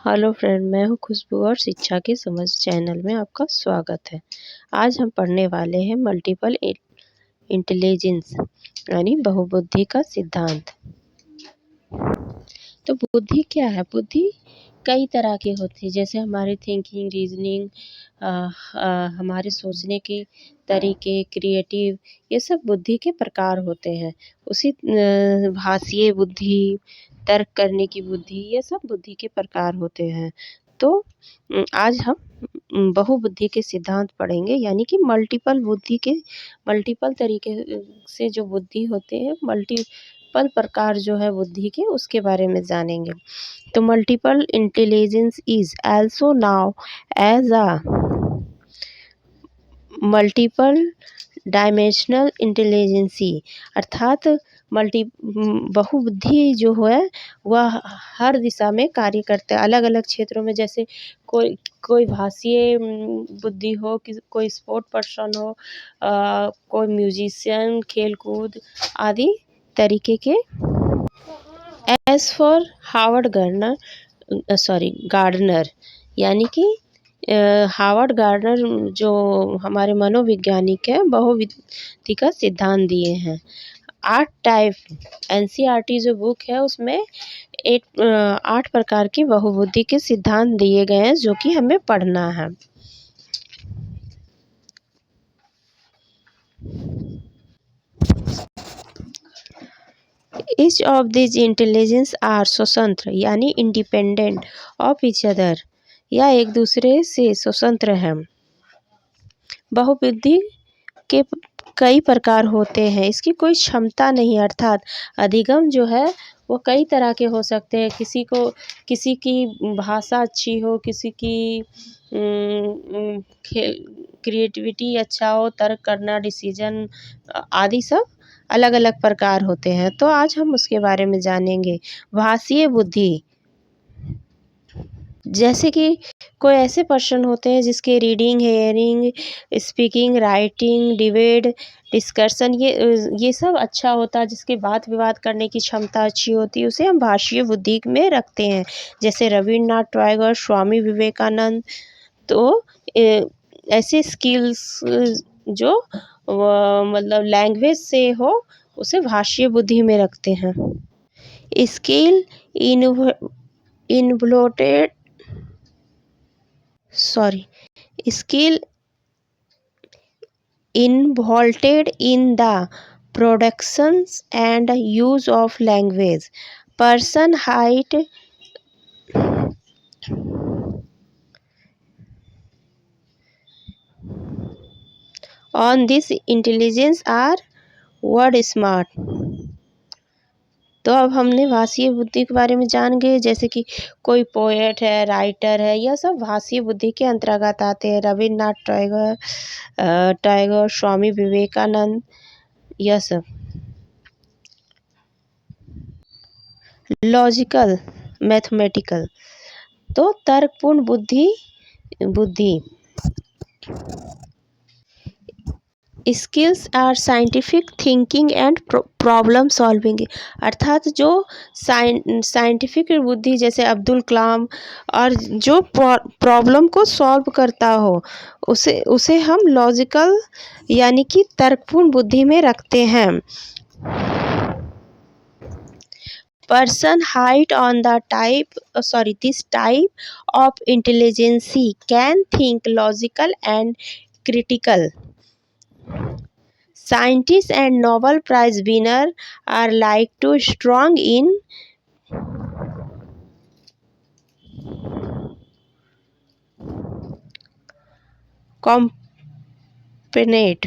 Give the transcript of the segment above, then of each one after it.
Hello friend, मैं हूँ खुशबू और शिक्षा की समझ चैनल में आपका स्वागत है। आज हम पढ़ने वाले हैं मल्टीपल इंटेलिजेंस यानी बहुबुद्धि का सिद्धांत। तो बुद्धि क्या है? बुद्धि कई तरह की होती है, जैसे हमारी थिंकिंग, रीजनिंग, हमारे सोचने के तरीके, क्रिएटिव, ये सब बुद्धि के प्रकार होते हैं। उसी भाषीय बुद्धि, तर्क करने की बुद्धि, ये सब बुद्धि के प्रकार होते हैं। तो आज हम बहुबुद्धि के सिद्धांत पढ़ेंगे, यानी कि मल्टीपल तरीके से जो बुद्धि होते हैं, मल्टीपल प्रकार जो है बुद्धि के, उसके बारे में जानेंगे। तो multiple intelligence is also now as a multiple dimensional intelligence, अर्थात बहुबुद्धि जो है वह हर दिशा में कार्य करता है, अलग अलग क्षेत्रों में। जैसे कोई भाषीय बुद्धि हो, कोई स्पोर्ट पर्सन हो, कोई म्यूजिशियन, खेलकूद आदि तरीके के। एज फॉर हावर्ड गार्डनर, यानी कि हावर्ड गार्डनर जो हमारे मनोवैज्ञानिक है, बहुबुद्धि का सिद्धांत दिए हैं। 8 टाइप, एनसीईआरटी जो बुक है उसमें 8 प्रकार की बहुबुद्धि के सिद्धांत दिए गए हैं, जो कि हमें पढ़ना है। Each of these intelligence are स्वतंत्र यानी इंडिपेंडेंट ऑफ ईच अदर, या एक दूसरे से स्वतंत्र है। बहुबुद्धि के कई प्रकार होते हैं, इसकी कोई क्षमता नहीं, अर्थात अधिगम जो है वो कई तरह के हो सकते हैं। किसी की भाषा अच्छी हो, किसी की क्रिएटिविटी अच्छा हो, तर्क करना, डिसीजन आदि सब अलग अलग प्रकार होते हैं। तो आज हम उसके बारे में जानेंगे। भाषीय बुद्धि, जैसे कि कोई ऐसे पर्सन होते हैं जिसके reading, hearing, speaking, writing, debate, discussion ये सब अच्छा होता है, जिसके बात विवाद करने की क्षमता अच्छी होती है, उसे हम भाषीय बुद्धि में रखते हैं। जैसे रविन्द्रनाथ टैगोर, स्वामी विवेकानंद। तो ऐसे स्किल्स जो मतलब लैंग्वेज से हो, उसे भाषीय बुद्धि में रखते हैं। Skill involved in the productions and use of language. Person height on this intelligence are word smart। तो अब हमने भाषीय बुद्धि के बारे में जान गए। जैसे कि कोई पोएट है, राइटर है, यह सब भाषीय बुद्धि के अंतर्गत आते हैं। रविन्द्रनाथ टैगोर, स्वामी विवेकानंद, यह सब। लॉजिकल, मैथमेटिकल, तो तर्कपूर्ण बुद्धि। Skills are scientific thinking and problem solving, अर्थात जो साइंटिफिक बुद्धि, जैसे अब्दुल कलाम, और जो प्रॉब्लम को सॉल्व करता हो, उसे हम लॉजिकल यानी कि तर्कपूर्ण बुद्धि में रखते हैं। Person height on this type of intelligence can think logical and critical. Scientists and Nobel Prize winner are like to strong in component,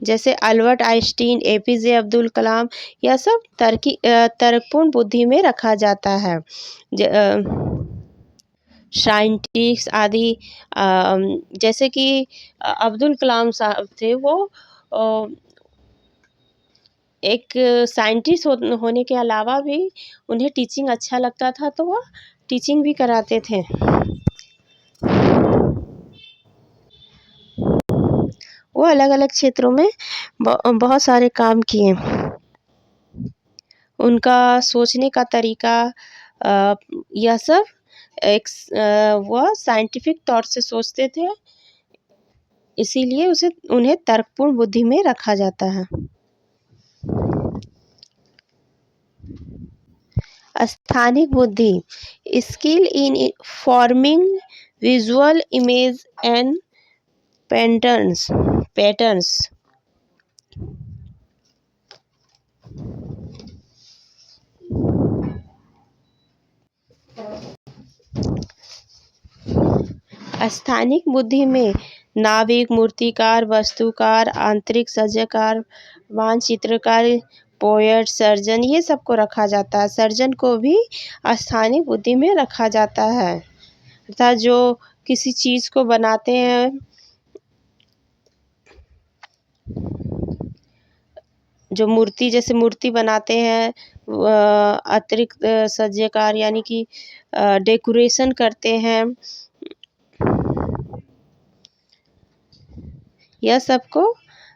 जैसे Albert Einstein, APJ Abdul Kalam, यह सब तर्कपूर्ण बुद्धि में रखा जाता है। साइंटिस्ट आदि, जैसे कि अब्दुल कलाम साहब थे, वो एक साइंटिस्ट होने के अलावा भी उन्हें टीचिंग अच्छा लगता था, तो वह टीचिंग भी कराते थे। वो अलग अलग क्षेत्रों में बहुत सारे काम किए। उनका सोचने का तरीका, यह सब वह साइंटिफिक तौर से सोचते थे, इसीलिए उन्हें तर्कपूर्ण बुद्धि में रखा जाता है। स्थानिक बुद्धि, skill in forming visual image and patterns. स्थानिक बुद्धि में नाविक, मूर्तिकार, वस्तुकार, आंतरिक सज्जाकार, मानचित्रकार, पोएट, सर्जन, ये सबको रखा जाता है। सर्जन को भी स्थानिक बुद्धि में रखा जाता है, अर्थात जो किसी चीज़ को बनाते हैं, जो मूर्ति जैसे मूर्ति बनाते हैं, अतिरिक्त सज्जाकार यानी कि डेकोरेशन करते हैं, यह सबको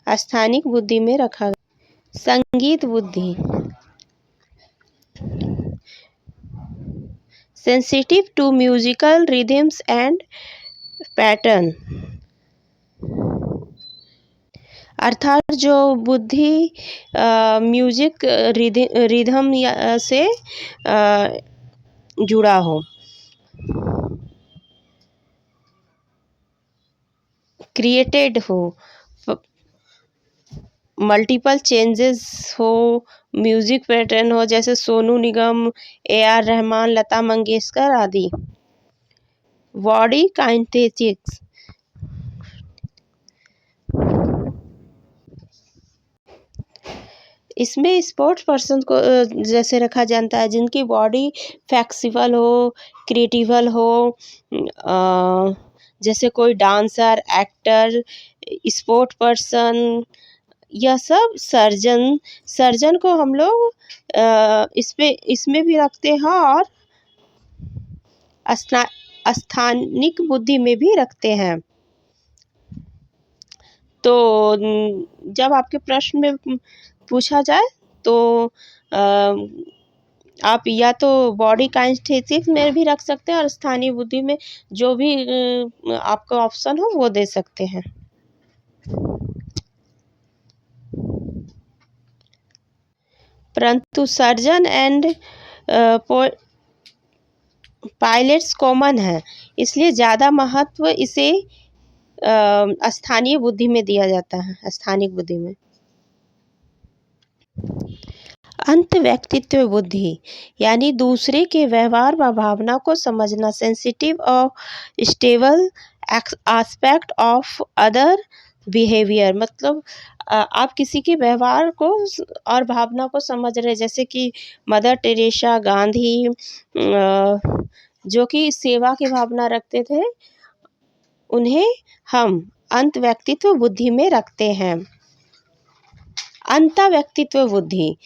स्थानिक बुद्धि में रखा गया। संगीत बुद्धि, sensitive to musical rhythms and pattern, अर्थात जो बुद्धि म्यूजिक रिदम से जुड़ा हो, क्रिएटेड हो, मल्टीपल चेंजेस हो, म्यूजिक पैटर्न हो, जैसे सोनू निगम, AR रहमान, लता मंगेशकर आदि। बॉडी काइनेटिक्स, इसमें स्पोर्ट्स पर्सन को जैसे रखा जाता है, जिनकी बॉडी फ्लेक्सिबल हो, क्रिएटिवल हो, जैसे कोई डांसर, एक्टर, स्पोर्ट पर्सन, यह सब सर्जन को हम लोग इसमें भी रखते हैं और स्थानिक बुद्धि में भी रखते हैं। तो जब आपके प्रश्न में पूछा जाए तो आप या तो बॉडी काइनेटिक्स में भी रख सकते हैं और स्थानीय बुद्धि में जो भी आपका ऑप्शन हो वो दे सकते हैं। परंतु सर्जन एंड पायलट्स कॉमन है, इसलिए ज़्यादा महत्व इसे स्थानीय बुद्धि में दिया जाता है, स्थानिक बुद्धि में। अंत व्यक्तित्व बुद्धि, यानी दूसरे के व्यवहार व भावना को समझना, सेंसिटिव और stable aspect of other behaviour, मतलब आप किसी के व्यवहार को और भावना को समझ रहे, जैसे कि मदर टेरेसा, गांधी, जो कि सेवा की भावना रखते थे, उन्हें हम अंत व्यक्तित्व बुद्धि में रखते हैं। अंत व्यक्तित्व बुद्धि,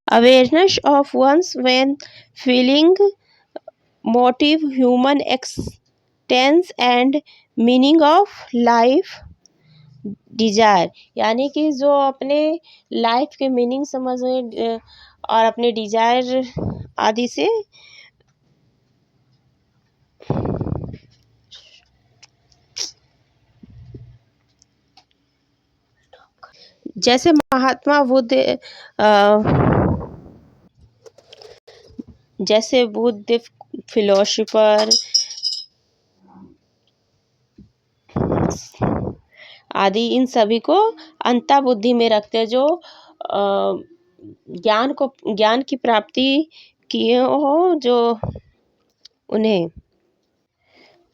awareness of one's when feeling, motive, human existence and meaning of life, desire, यानी कि जो अपने लाइफ के मीनिंग समझने और अपने डिजायर आदि से जैसे महात्मा बुद्ध जैसे बुद्ध फिलोसोफर आदि, इन सभी को अंता बुद्धि में रखते हैं, जो ज्ञान की प्राप्ति किए हो, जो उन्हें।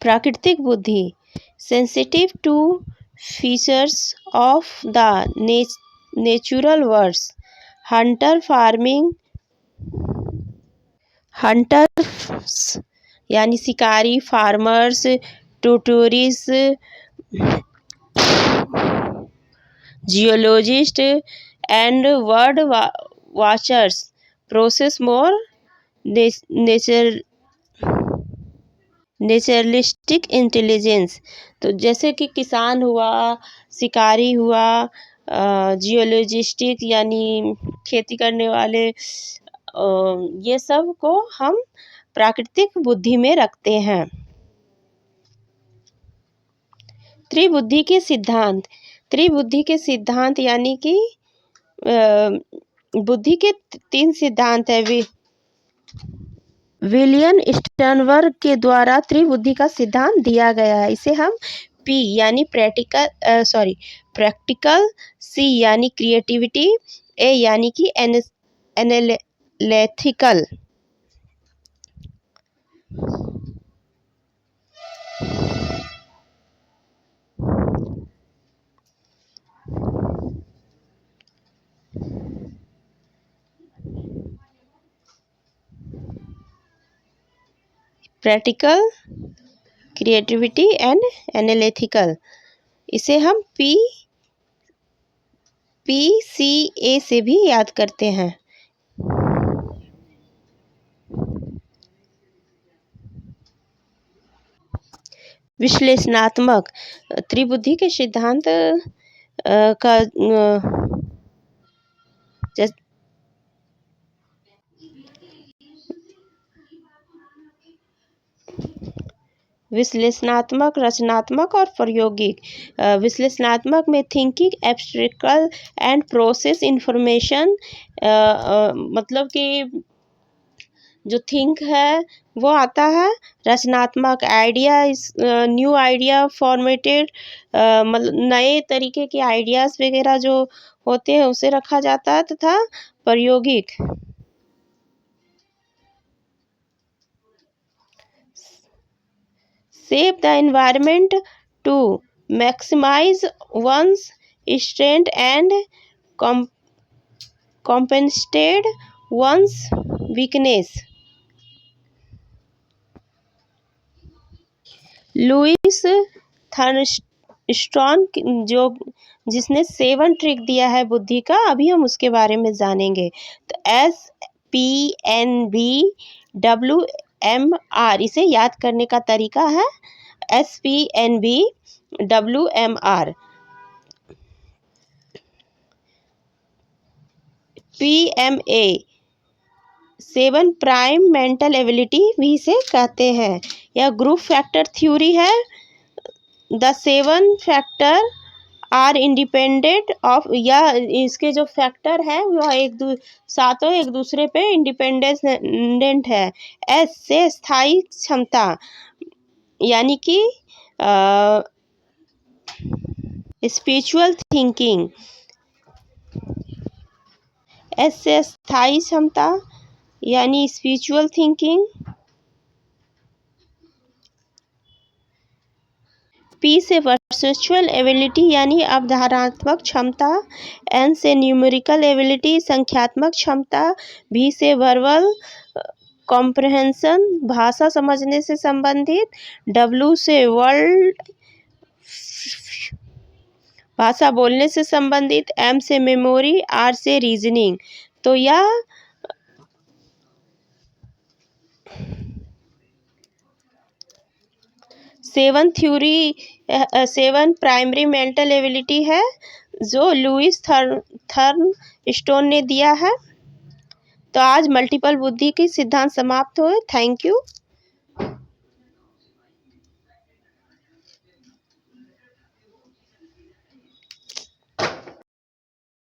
प्राकृतिक बुद्धि, sensitive to features of the natural world, hunters यानी शिकारी, farmers, tourist, geologist and bird watchers process more naturalistic intelligence. तो जैसे कि किसान हुआ, शिकारी हुआ, जियोलॉजिस्टिक यानी खेती करने वाले, ये सब को हम प्राकृतिक बुद्धि में रखते हैं। त्रिबुद्धि के सिद्धांत। त्रिबुद्धि के सिद्धांत यानी कि बुद्धि के 3 सिद्धांत है। विलियम स्टर्नबर्ग के द्वारा त्रिबुद्धि का सिद्धांत दिया गया है। इसे हम P यानी प्रैक्टिकल, C यानी क्रिएटिविटी, A यानी कि analytical, practical, creativity and analytical. इसे हम PCA से भी याद करते हैं। विश्लेषणात्मक। त्रिबुद्धि के सिद्धांत का विश्लेषणात्मक, रचनात्मक और प्रायोगिक। विश्लेषणात्मक में thinking abstract and process information, मतलब कि जो थिंक है वो आता है। रचनात्मक, आइडिया न्यू आइडिया फॉर्मेटेड, मतलब नए तरीके के आइडियाज़ वगैरह जो होते हैं उसे रखा जाता है। तथा प्रायोगिक, shape the environment to maximize one's strength and compensate one's weakness। Louis Thurstone जिसने 7 ट्रिक दिया है बुद्धि का, अभी हम उसके बारे में जानेंगे। तो SPNBWMR, इसे याद करने का तरीका है SPNBWMR। PMA 7 prime mental ability भी इसे कहते हैं। यह ग्रुप फैक्टर थ्योरी है। The 7 factor are independent of, या इसके जो फैक्टर है वह सातों एक दूसरे पे इंडिपेंडेंट है। एस से स्थायी क्षमता, यानी कि स्पिरिचुअल थिंकिंग। एस से स्थायी क्षमता यानी स्पिरिचुअल थिंकिंग। पी से परसेप्चुअल एबिलिटी यानी अवधारणात्मक क्षमता। एन से न्यूमेरिकल एबिलिटी संख्यात्मक क्षमता। भी से वर्बल कॉम्प्रहेंशन भाषा समझने से संबंधित। डब्ल्यू से वर्ल्ड भाषा बोलने से संबंधित। एम से मेमोरी। आर से रीजनिंग। तो यह 7 प्राइमरी मेंटल एबिलिटी है जो लुइस थर्नस्टॉन ने दिया है। तो आज मल्टीपल बुद्धि के सिद्धांत समाप्त हुए। Thank you.